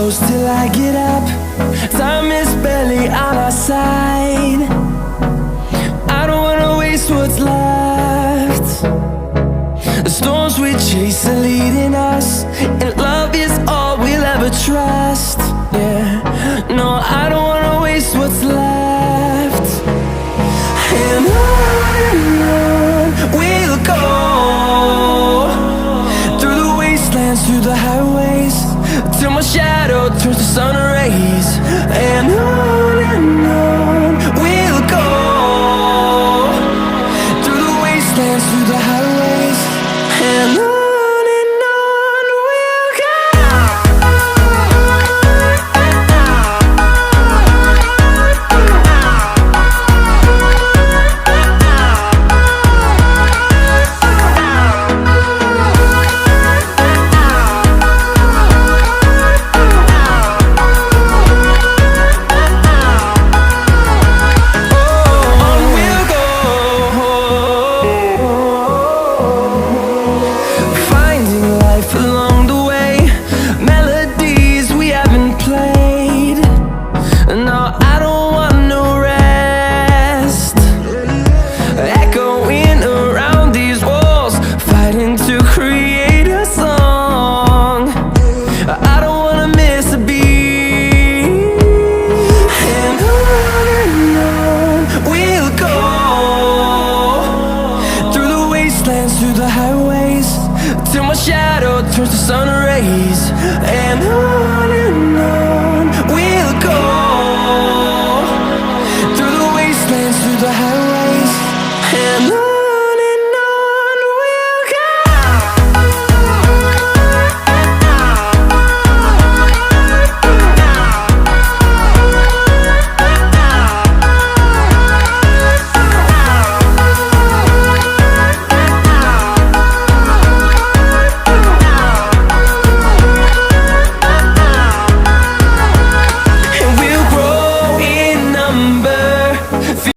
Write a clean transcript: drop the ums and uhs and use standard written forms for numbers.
close till I get up. Time is barely on our side. I don't wanna waste what's left. The storms we chase are leading us, and love is all we'll ever trust. Yeah, no, I don't wanna waste what's left. And on we'll go, through the wastelands, through the highways, till my shadow turns to sun